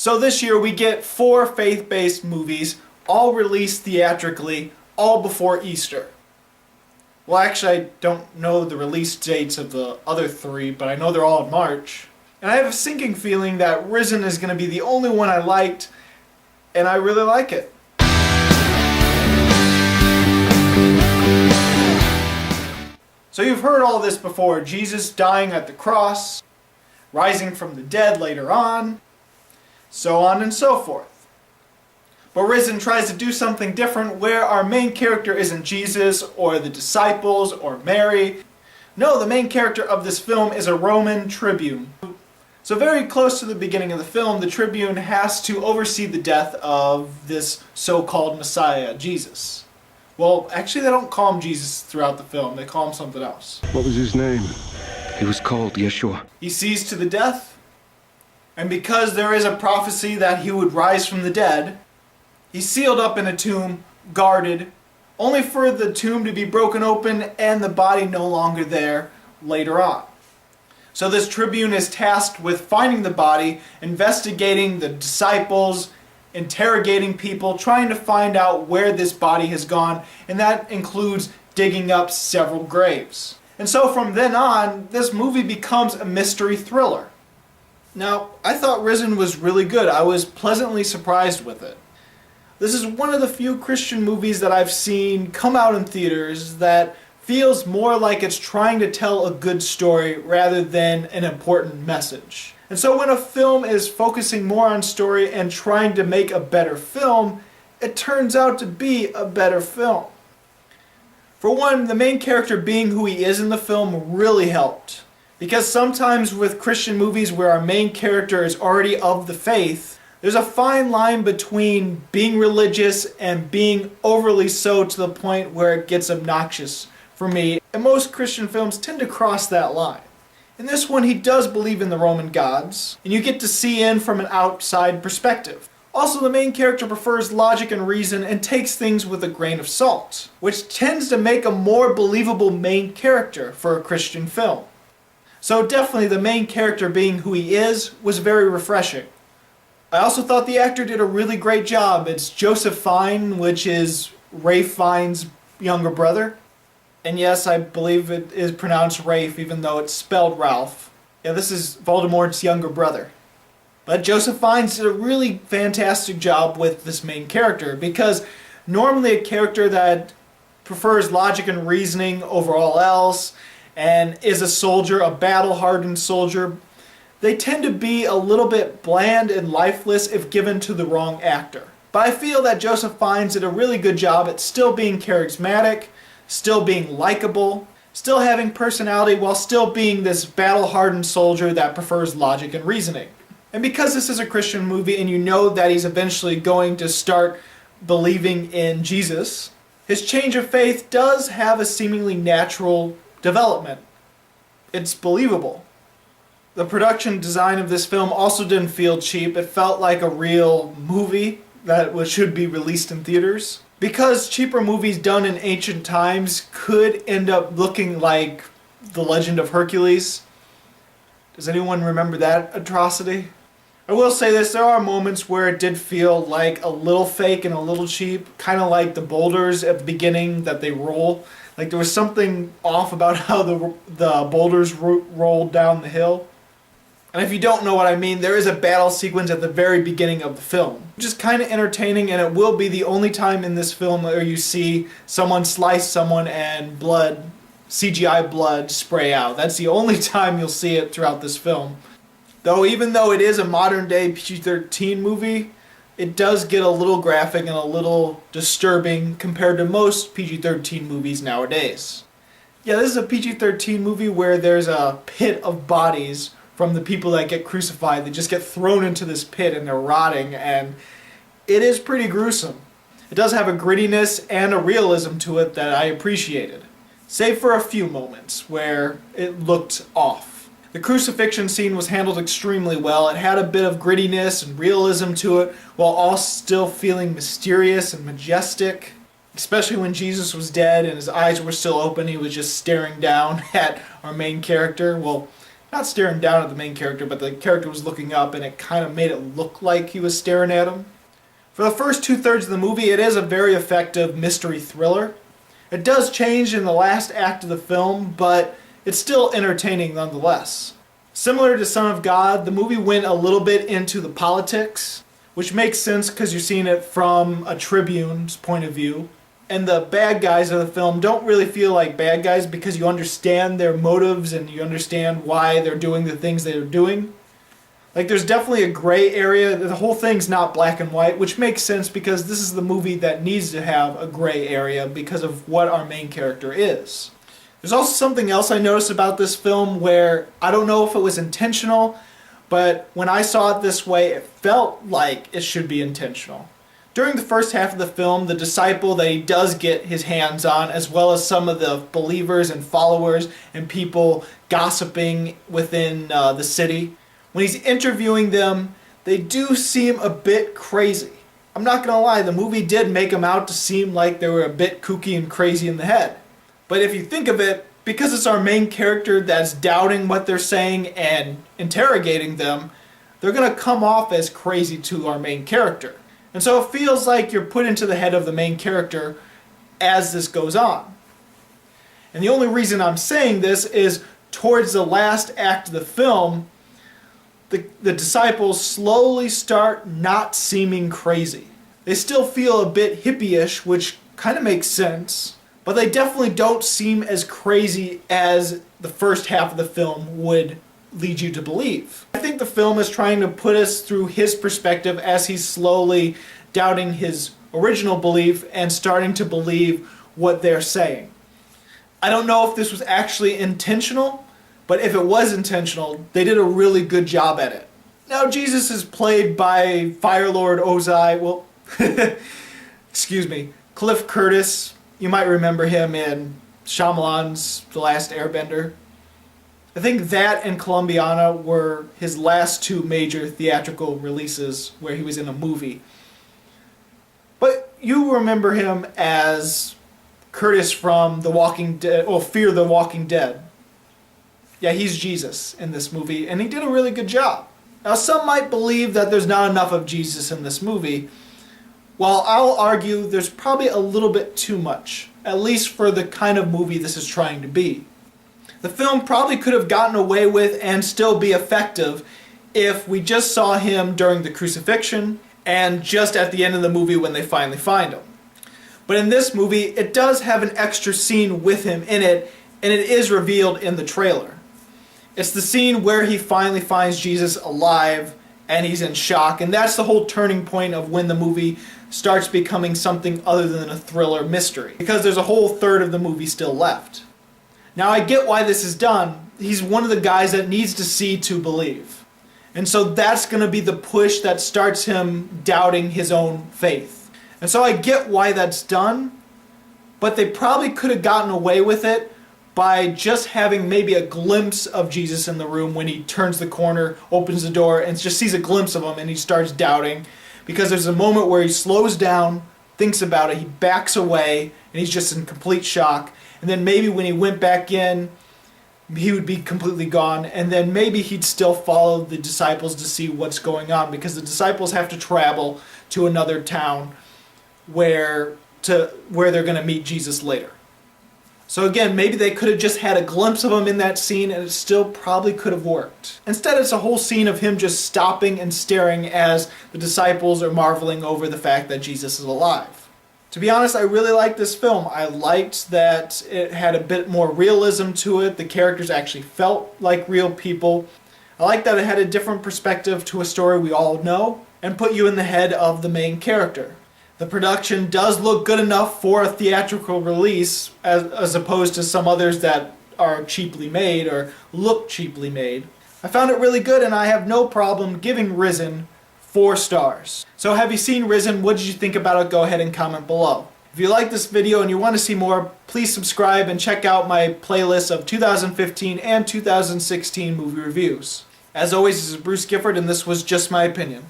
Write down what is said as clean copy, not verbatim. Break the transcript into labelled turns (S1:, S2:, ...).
S1: So this year we get 4 faith-based movies, all released theatrically, all before Easter. Well, actually, I don't know the release dates of the other 3, but I know they're all in March. And I have a sinking feeling that Risen is going to be the only one I liked, and I really like it. So you've heard all this before: Jesus dying at the cross, rising from the dead later on, so on and so forth. But Risen tries to do something different, where our main character isn't Jesus or the disciples or Mary. No, the main character of this film is a Roman tribune. So very close to the beginning of the film, the tribune has to oversee the death of this so-called Messiah, Jesus. Well, actually they don't call him Jesus throughout the film, they call him something else.
S2: What was his name? He was called Yeshua.
S1: He sees to the death, and because there is a prophecy that he would rise from the dead, he's sealed up in a tomb, guarded, only for the tomb to be broken open and the body no longer there later on. So this tribune is tasked with finding the body, investigating the disciples, interrogating people, trying to find out where this body has gone, and that includes digging up several graves. And so from then on, this movie becomes a mystery thriller. Now, I thought Risen was really good. I was pleasantly surprised with it. This is one of the few Christian movies that I've seen come out in theaters that feels more like it's trying to tell a good story rather than an important message. And so when a film is focusing more on story and trying to make a better film, it turns out to be a better film. For one, the main character being who he is in the film really helped. Because sometimes with Christian movies where our main character is already of the faith, there's a fine line between being religious and being overly so to the point where it gets obnoxious for me. And most Christian films tend to cross that line. In this one, he does believe in the Roman gods, and you get to see in from an outside perspective. Also, the main character prefers logic and reason and takes things with a grain of salt, which tends to make a more believable main character for a Christian film. So definitely the main character being who he is was very refreshing. I also thought the actor did a really great job. It's Joseph Fiennes, which is Ralph Fiennes' younger brother. And yes, I believe it is pronounced Rafe, even though it's spelled Ralph. Yeah, this is Voldemort's younger brother. But Joseph Fiennes did a really fantastic job with this main character, because normally a character that prefers logic and reasoning over all else, and is a soldier, a battle-hardened soldier, they tend to be a little bit bland and lifeless if given to the wrong actor. But I feel that Joseph Fiennes did a really good job at still being charismatic, still being likable, still having personality, while still being this battle-hardened soldier that prefers logic and reasoning. And because this is a Christian movie and you know that he's eventually going to start believing in Jesus, his change of faith does have a seemingly natural development. It's believable. The production design of this film also didn't feel cheap. It felt like a real movie that should be released in theaters. Because cheaper movies done in ancient times could end up looking like The Legend of Hercules. Does anyone remember that atrocity? I will say this, there are moments where it did feel like a little fake and a little cheap, kind of like the boulders at the beginning that they roll. Like there was something off about how the boulders rolled down the hill. And if you don't know what I mean, there is a battle sequence at the very beginning of the film, which is kind of entertaining, and it will be the only time in this film where you see someone slice someone and blood, CGI blood, spray out. That's the only time you'll see it throughout this film. Though even though it is a modern day PG-13 movie, it does get a little graphic and a little disturbing compared to most PG-13 movies nowadays. Yeah, this is a PG-13 movie where there's a pit of bodies from the people that get crucified. They just get thrown into this pit and they're rotting, and it is pretty gruesome. It does have a grittiness and a realism to it that I appreciated, save for a few moments where it looked off. The crucifixion scene was handled extremely well. It had a bit of grittiness and realism to it, while all still feeling mysterious and majestic. Especially when Jesus was dead and his eyes were still open, he was just staring down at our main character. Well, not staring down at the main character, but the character was looking up, and it kind of made it look like he was staring at him. For the first 2/3 of the movie, it is a very effective mystery thriller. It does change in the last act of the film, but it's still entertaining nonetheless. Similar to Son of God, the movie went a little bit into the politics, which makes sense because you're seeing it from a tribune's point of view. And the bad guys of the film don't really feel like bad guys because you understand their motives and you understand why they're doing the things they're doing. Like, there's definitely a gray area. The whole thing's not black and white, which makes sense because this is the movie that needs to have a gray area because of what our main character is. There's also something else I noticed about this film where I don't know if it was intentional, but when I saw it this way, it felt like it should be intentional. During the first half of the film, the disciple that he does get his hands on, as well as some of the believers and followers and people gossiping within the city, when he's interviewing them, they do seem a bit crazy. I'm not gonna lie, the movie did make them out to seem like they were a bit kooky and crazy in the head. But if you think of it, because it's our main character that's doubting what they're saying and interrogating them, they're gonna come off as crazy to our main character. And so it feels like you're put into the head of the main character as this goes on. And the only reason I'm saying this is towards the last act of the film, the disciples slowly start not seeming crazy. They still feel a bit hippie-ish, which kind of makes sense, but they definitely don't seem as crazy as the first half of the film would lead you to believe. I think the film is trying to put us through his perspective as he's slowly doubting his original belief and starting to believe what they're saying. I don't know if this was actually intentional, but if it was intentional, they did a really good job at it. Now, Jesus is played by Fire Lord Ozai, well, excuse me, Cliff Curtis. You might remember him in Shyamalan's The Last Airbender. I think that and Columbiana were his last two major theatrical releases where he was in a movie. But you remember him as Curtis from The Walking Dead, or Fear the Walking Dead. Yeah, he's Jesus in this movie, and he did a really good job. Now, some might believe that there's not enough of Jesus in this movie, while I'll argue there's probably a little bit too much, at least for the kind of movie this is trying to be. The film probably could have gotten away with and still be effective if we just saw him during the crucifixion and just at the end of the movie when they finally find him. But in this movie, it does have an extra scene with him in it, and it is revealed in the trailer. It's the scene where he finally finds Jesus alive and he's in shock, and that's the whole turning point of when the movie starts becoming something other than a thriller mystery, because there's a whole third of the movie still left. Now, I get why this is done. He's one of the guys that needs to see to believe. And so that's going to be the push that starts him doubting his own faith. And so I get why that's done, but they probably could have gotten away with it by just having maybe a glimpse of Jesus in the room when he turns the corner, opens the door, and just sees a glimpse of him and he starts doubting. Because there's a moment where he slows down, thinks about it, he backs away, and he's just in complete shock. And then maybe when he went back in, he would be completely gone. And then maybe he'd still follow the disciples to see what's going on, because the disciples have to travel to another town where they're going to meet Jesus later. So again, maybe they could have just had a glimpse of him in that scene and it still probably could have worked. Instead, it's a whole scene of him just stopping and staring as the disciples are marveling over the fact that Jesus is alive. To be honest, I really liked this film. I liked that it had a bit more realism to it. The characters actually felt like real people. I liked that it had a different perspective to a story we all know and put you in the head of the main character. The production does look good enough for a theatrical release as opposed to some others that are cheaply made or look cheaply made. I found it really good and I have no problem giving Risen 4 stars. So have you seen Risen? What did you think about it? Go ahead and comment below. If you like this video and you want to see more, please subscribe and check out my playlist of 2015 and 2016 movie reviews. As always, this is Bruce Gifford and this was Just My Opinion.